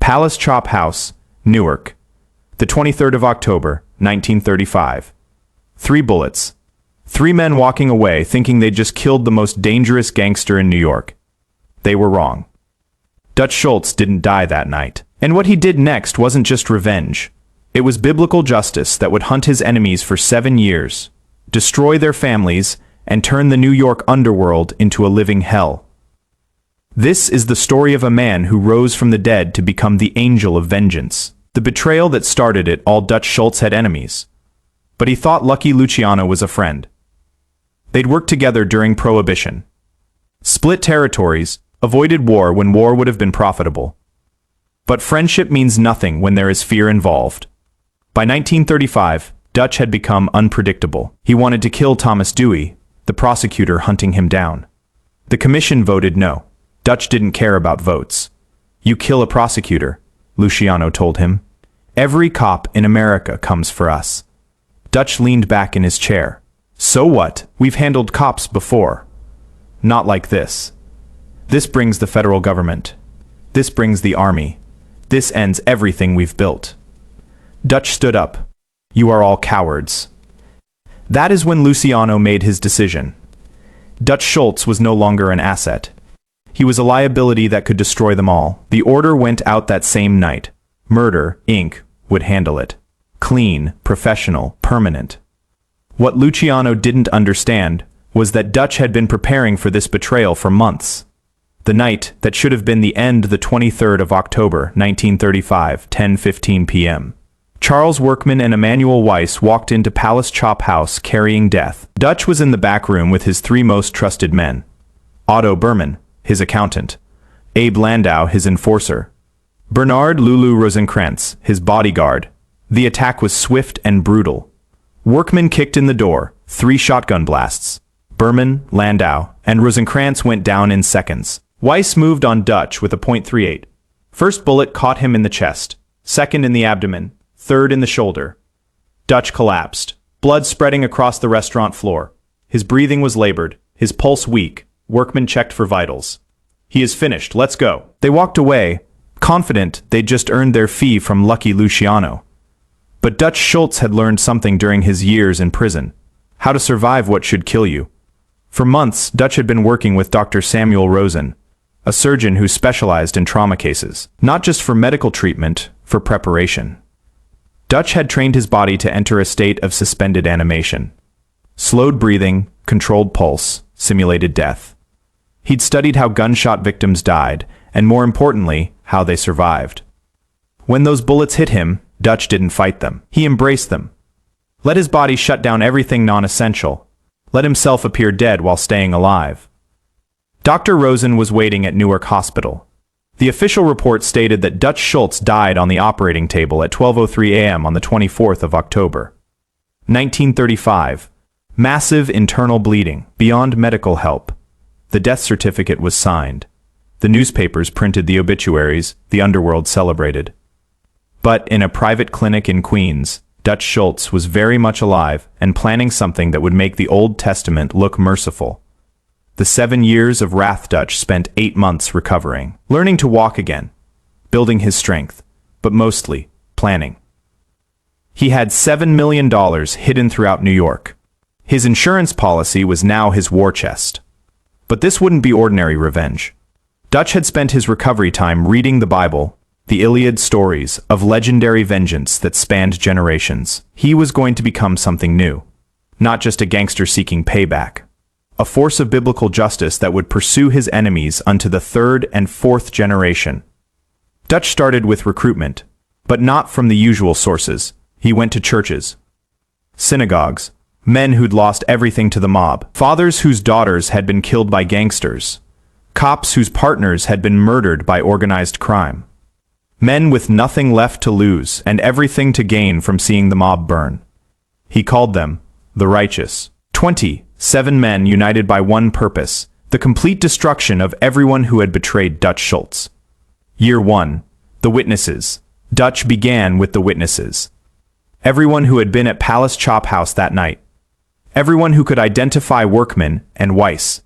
Palace Chop House, Newark. The 23rd of October, 1935. 3 bullets. 3 men walking away thinking they'd just killed the most dangerous gangster in New York. They were wrong. Dutch Schultz didn't die that night. And what he did next wasn't just revenge. It was biblical justice that would hunt his enemies for 7 years, destroy their families, and turn the New York underworld into a living hell. This is the story of a man who rose from the dead to become the angel of vengeance. The betrayal that started it all. Dutch Schultz had enemies, but he thought Lucky Luciano was a friend. They'd worked together during Prohibition, split territories, avoided war when war would have been profitable. But friendship means nothing when there is fear involved. By 1935, Dutch had become unpredictable. He wanted to kill Thomas Dewey, the prosecutor hunting him down. The commission voted no. Dutch didn't care about votes. You kill a prosecutor, Luciano told him. Every cop in America comes for us. Dutch leaned back in his chair. So what? We've handled cops before. Not like this. This brings the federal government. This brings the army. This ends everything we've built. Dutch stood up. You are all cowards. That is when Luciano made his decision. Dutch Schultz was no longer an asset. He was a liability that could destroy them all. The order went out that same night. Murder, Inc. would handle it. Clean, professional, permanent. What Luciano didn't understand was that Dutch had been preparing for this betrayal for months. The night that should have been the end, the 23rd of October, 1935, 10:15 p.m. Charles Workman and Emanuel Weiss walked into Palace Chop House carrying death. Dutch was in the back room with his 3 most trusted men. Otto Berman, his accountant. Abe Landau, his enforcer. Bernard Lulu Rosenkrantz, his bodyguard. The attack was swift and brutal. Workman kicked in the door, 3 shotgun blasts. Berman, Landau, and Rosenkrantz went down in seconds. Weiss moved on Dutch with a .38. First bullet caught him in the chest, second in the abdomen, third in the shoulder. Dutch collapsed, blood spreading across the restaurant floor. His breathing was labored, his pulse weak. Workman checked for vitals. He is finished, let's go. They walked away, confident they'd just earned their fee from Lucky Luciano. But Dutch Schultz had learned something during his years in prison. How to survive what should kill you. For months, Dutch had been working with Dr. Samuel Rosen, a surgeon who specialized in trauma cases. Not just for medical treatment, for preparation. Dutch had trained his body to enter a state of suspended animation. Slowed breathing, controlled pulse, simulated death. He'd studied how gunshot victims died, and more importantly, how they survived. When those bullets hit him, Dutch didn't fight them. He embraced them. Let his body shut down everything non-essential. Let himself appear dead while staying alive. Dr. Rosen was waiting at Newark Hospital. The official report stated that Dutch Schultz died on the operating table at 12:03 a.m. on the 24th of October. 1935. Massive internal bleeding, beyond medical help. The death certificate was signed. The newspapers printed the obituaries, the underworld celebrated. But in a private clinic in Queens, Dutch Schultz was very much alive and planning something that would make the Old Testament look merciful. The 7 years of wrath. Dutch spent 8 months recovering, learning to walk again, building his strength, but mostly planning. He had $7 million hidden throughout New York. His insurance policy was now his war chest. But this wouldn't be ordinary revenge. Dutch had spent his recovery time reading the Bible, the Iliad, stories of legendary vengeance that spanned generations. He was going to become something new, not just a gangster seeking payback. A force of biblical justice that would pursue his enemies unto the 3rd and 4th generation. Dutch started with recruitment, but not from the usual sources. He went to churches, synagogues, men who'd lost everything to the mob, fathers whose daughters had been killed by gangsters, cops whose partners had been murdered by organized crime, men with nothing left to lose and everything to gain from seeing the mob burn. He called them the righteous. 27 men united by one purpose, the complete destruction of everyone who had betrayed Dutch Schultz. Year 1. The witnesses. Dutch began with the witnesses. Everyone who had been at Palace Chop House that night. Everyone who could identify Workman and Weiss.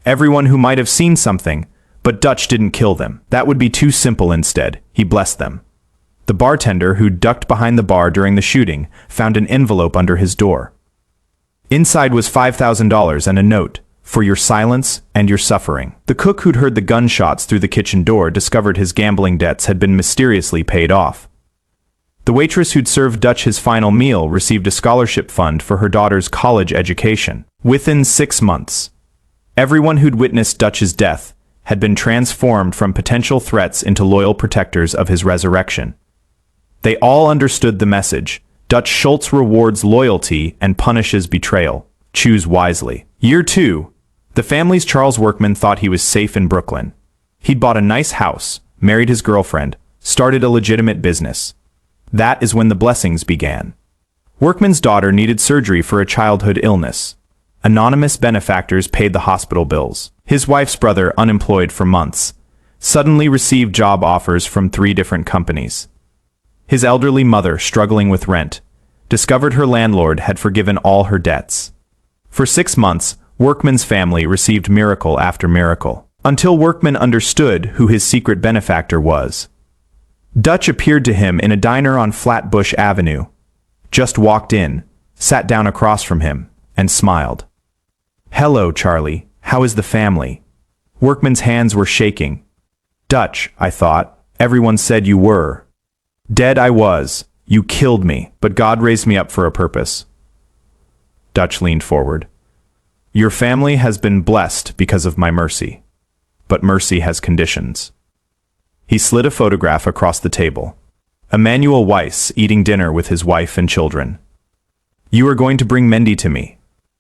Everyone who might have seen something, but Dutch didn't kill them. That would be too simple instead. He blessed them. The bartender, who ducked behind the bar during the shooting, found an envelope under his door. Inside was $5,000 and a note, "For your silence and your suffering." The cook who'd heard the gunshots through the kitchen door discovered his gambling debts had been mysteriously paid off. The waitress who'd served Dutch his final meal received a scholarship fund for her daughter's college education. Within 6 months, everyone who'd witnessed Dutch's death had been transformed from potential threats into loyal protectors of his resurrection. They all understood the message: Dutch Schultz rewards loyalty and punishes betrayal. Choose wisely. Year 2. The family's Charles Workman thought he was safe in Brooklyn. He'd bought a nice house, married his girlfriend, started a legitimate business. That is when the blessings began. Workman's daughter needed surgery for a childhood illness. Anonymous benefactors paid the hospital bills. His wife's brother, unemployed for months, suddenly received job offers from 3 different companies. His elderly mother, struggling with rent, discovered her landlord had forgiven all her debts. For 6 months, Workman's family received miracle after miracle, until Workman understood who his secret benefactor was. Dutch appeared to him in a diner on Flatbush Avenue, just walked in, sat down across from him, and smiled. "Hello, Charlie. How is the family?" Workman's hands were shaking. "Dutch, I thought. Everyone said you were. Dead I was. You killed me, but God raised me up for a purpose." Dutch leaned forward. "Your family has been blessed because of my mercy, but mercy has conditions." He slid a photograph across the table. Emanuel Weiss eating dinner with his wife and children. "You are going to bring Mendy to me,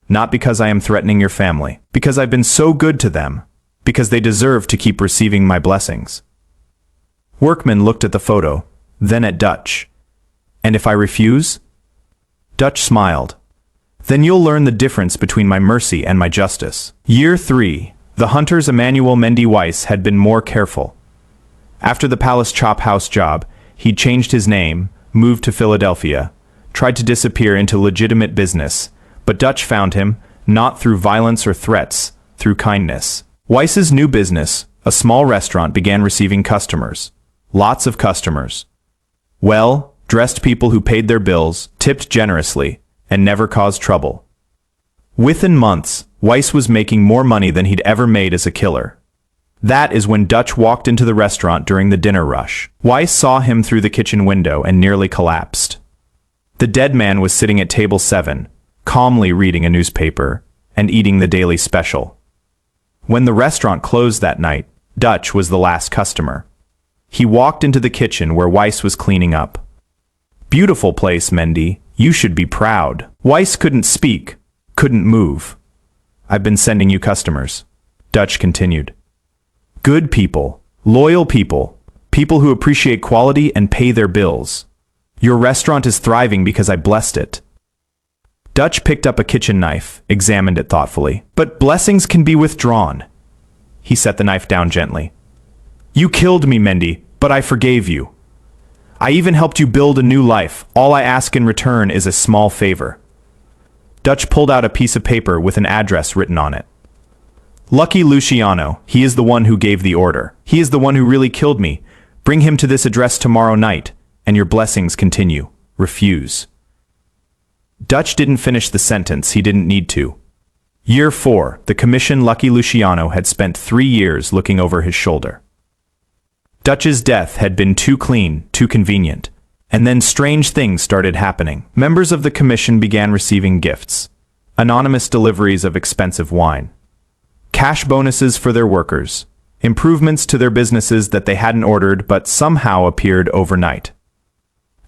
not because I am threatening your family, because I've been so good to them, because they deserve to keep receiving my blessings." Workman looked at the photo, then at Dutch. "And if I refuse?" Dutch smiled. "Then you'll learn the difference between my mercy and my justice." Year 3. The hunters Emanuel Mendy Weiss had been more careful. After the Palace Chop House job, he'd changed his name, moved to Philadelphia, tried to disappear into legitimate business, but Dutch found him, not through violence or threats, through kindness. Weiss's new business, a small restaurant, began receiving customers. Lots of customers. Well-dressed people who paid their bills, tipped generously, and never caused trouble. Within months, Weiss was making more money than he'd ever made as a killer. That is when Dutch walked into the restaurant during the dinner rush. Weiss saw him through the kitchen window and nearly collapsed. The dead man was sitting at table 7, calmly reading a newspaper and eating the daily special. When the restaurant closed that night, Dutch was the last customer. He walked into the kitchen where Weiss was cleaning up. "Beautiful place, Mendy. You should be proud." Weiss couldn't speak, couldn't move. "I've been sending you customers," Dutch continued. "Good people, loyal people, people who appreciate quality and pay their bills. Your restaurant is thriving because I blessed it." Dutch picked up a kitchen knife, examined it thoughtfully. "But blessings can be withdrawn." He set the knife down gently. "You killed me, Mendy, but I forgave you. I even helped you build a new life. All I ask in return is a small favor." Dutch pulled out a piece of paper with an address written on it. "Lucky Luciano, he is the one who gave the order. He is the one who really killed me. Bring him to this address tomorrow night, and your blessings continue. Refuse." Dutch didn't finish the sentence. He didn't need to. Year 4, the commission Lucky Luciano had spent 3 years looking over his shoulder. Dutch's death had been too clean, too convenient. And then strange things started happening. Members of the commission began receiving gifts, anonymous deliveries of expensive wine, cash bonuses for their workers, improvements to their businesses that they hadn't ordered but somehow appeared overnight.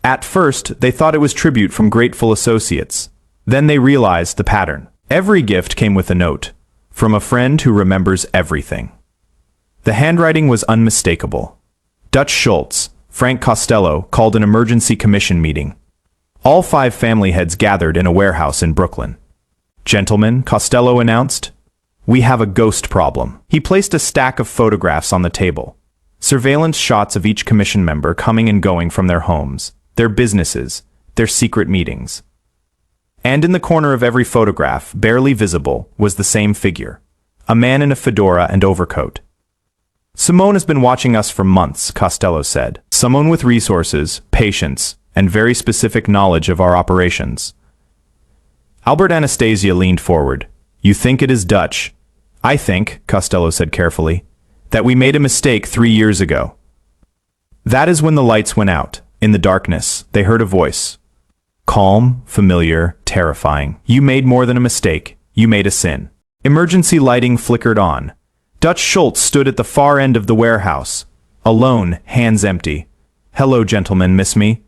At first, they thought it was tribute from grateful associates. Then they realized the pattern. Every gift came with a note, from a friend who remembers everything. The handwriting was unmistakable. Dutch Schultz, Frank Costello, called an emergency commission meeting. All 5 family heads gathered in a warehouse in Brooklyn. "Gentlemen," Costello announced, "we have a ghost problem." He placed a stack of photographs on the table. Surveillance shots of each commission member coming and going from their homes, their businesses, their secret meetings. And in the corner of every photograph, barely visible, was the same figure, a man in a fedora and overcoat. Simone has been watching us for months, Costello said. Someone with resources, patience, and very specific knowledge of our operations. Albert Anastasia leaned forward. You think it is Dutch? I think, Costello said carefully, that we made a mistake 3 years ago. That is when the lights went out. In the darkness, they heard a voice. Calm, familiar, terrifying. You made more than a mistake. You made a sin. Emergency lighting flickered on. Dutch Schultz stood at the far end of the warehouse. Alone, hands empty. Hello, gentlemen, miss me?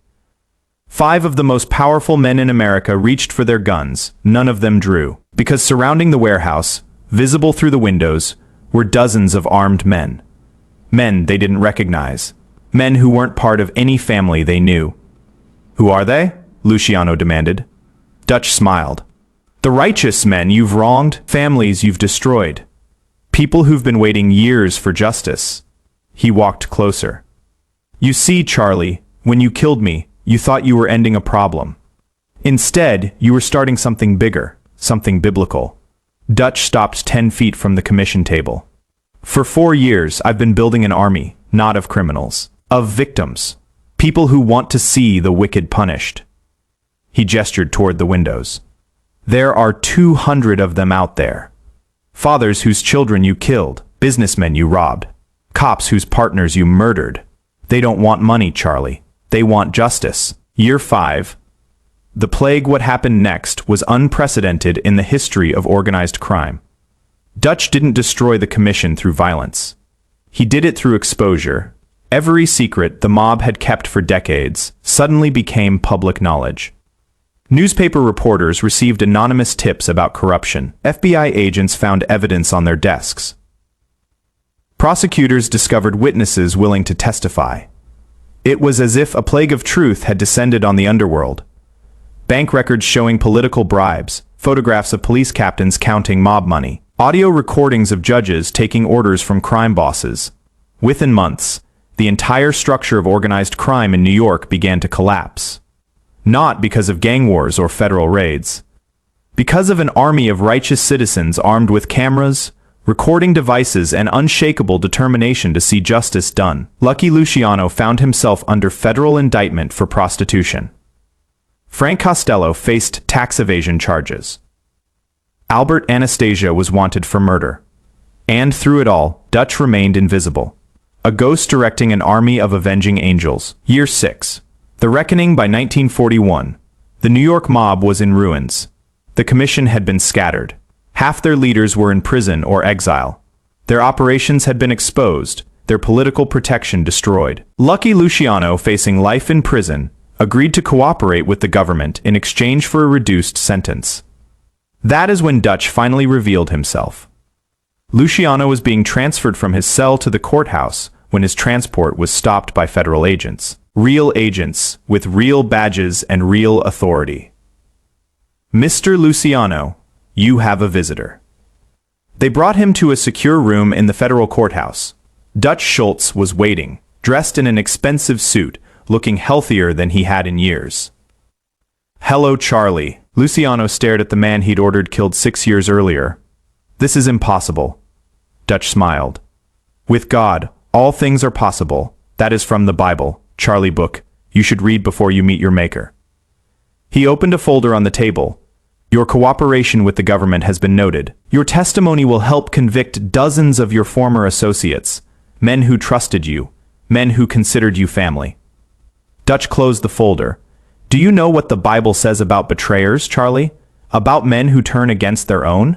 5 of the most powerful men in America reached for their guns. None of them drew. Because surrounding the warehouse, visible through the windows, were dozens of armed men. Men they didn't recognize. Men who weren't part of any family they knew. Who are they? Luciano demanded. Dutch smiled. The righteous men you've wronged, families you've destroyed. People who've been waiting years for justice. He walked closer. You see, Charlie, when you killed me, you thought you were ending a problem. Instead, you were starting something bigger, something biblical. Dutch stopped 10 feet from the commission table. For 4 years, I've been building an army, not of criminals, of victims, people who want to see the wicked punished. He gestured toward the windows. There are 200 of them out there. Fathers whose children you killed, businessmen you robbed, cops whose partners you murdered. They don't want money, Charlie. They want justice. Year 5. The plague. What happened next was unprecedented in the history of organized crime. Dutch didn't destroy the commission through violence. He did it through exposure. Every secret the mob had kept for decades suddenly became public knowledge. Newspaper reporters received anonymous tips about corruption. FBI agents found evidence on their desks. Prosecutors discovered witnesses willing to testify. It was as if a plague of truth had descended on the underworld. Bank records showing political bribes, photographs of police captains counting mob money, audio recordings of judges taking orders from crime bosses. Within months, the entire structure of organized crime in New York began to collapse. Not because of gang wars or federal raids. Because of an army of righteous citizens armed with cameras, recording devices, and unshakable determination to see justice done. Lucky Luciano found himself under federal indictment for prostitution. Frank Costello faced tax evasion charges. Albert Anastasia was wanted for murder. And through it all, Dutch remained invisible. A ghost directing an army of avenging angels. Year 6. The Reckoning. By 1941, the New York mob was in ruins. The commission had been scattered. Half their leaders were in prison or exile. Their operations had been exposed, their political protection destroyed. Lucky Luciano, facing life in prison, agreed to cooperate with the government in exchange for a reduced sentence. That is when Dutch finally revealed himself. Luciano was being transferred from his cell to the courthouse when his transport was stopped by federal agents. Real agents, with real badges and real authority. Mr. Luciano, you have a visitor. They brought him to a secure room in the federal courthouse. Dutch Schultz was waiting, dressed in an expensive suit, looking healthier than he had in years. Hello, Charlie. Luciano stared at the man he'd ordered killed 6 years earlier. This is impossible. Dutch smiled. With God, all things are possible. That is from the Bible. Charlie book, you should read before you meet your maker. He opened a folder on the table. Your cooperation with the government has been noted. Your testimony will help convict dozens of your former associates, men who trusted you, men who considered you family. Dutch closed the folder. Do you know what the Bible says about betrayers, Charlie? About men who turn against their own?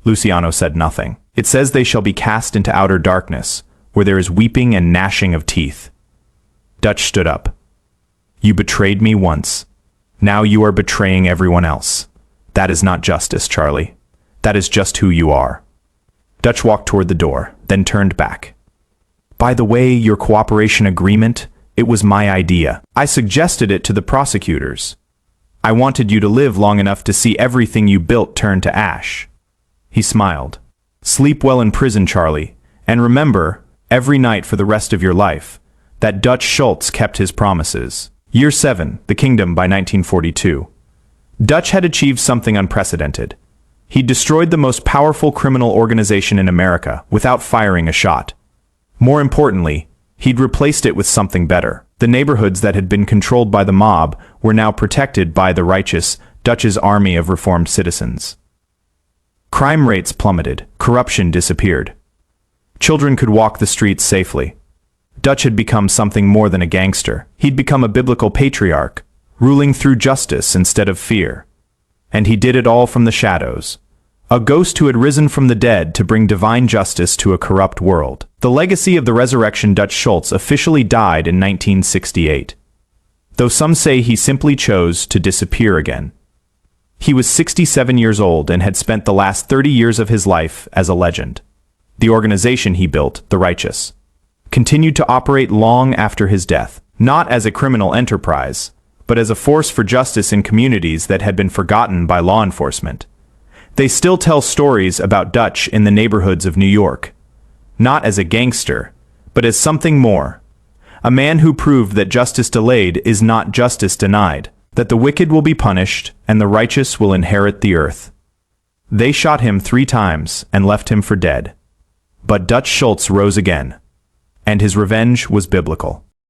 Luciano said nothing. It says they shall be cast into outer darkness, where there is weeping and gnashing of teeth. Dutch stood up. You betrayed me once. Now you are betraying everyone else. That is not justice, Charlie. That is just who you are. Dutch walked toward the door, then turned back. By the way, your cooperation agreement, it was my idea. I suggested it to the prosecutors. I wanted you to live long enough to see everything you built turn to ash. He smiled. Sleep well in prison, Charlie, and remember, every night for the rest of your life, that Dutch Schultz kept his promises. Year 7, the Kingdom. By 1942. Dutch had achieved something unprecedented. He destroyed the most powerful criminal organization in America without firing a shot. More importantly, he'd replaced it with something better. The neighborhoods that had been controlled by the mob were now protected by the righteous Dutch's army of reformed citizens. Crime rates plummeted, corruption disappeared. Children could walk the streets safely. Dutch had become something more than a gangster. He'd become a biblical patriarch, ruling through justice instead of fear. And he did it all from the shadows. A ghost who had risen from the dead to bring divine justice to a corrupt world. The legacy of the resurrection Dutch Schultz officially died in 1968. Though some say he simply chose to disappear again. He was 67 years old and had spent the last 30 years of his life as a legend. The organization he built, the Righteous, continued to operate long after his death, not as a criminal enterprise, but as a force for justice in communities that had been forgotten by law enforcement. They still tell stories about Dutch in the neighborhoods of New York, not as a gangster, but as something more. A man who proved that justice delayed is not justice denied, that the wicked will be punished and the righteous will inherit the earth. They shot him 3 times and left him for dead. But Dutch Schultz rose again, and his revenge was biblical.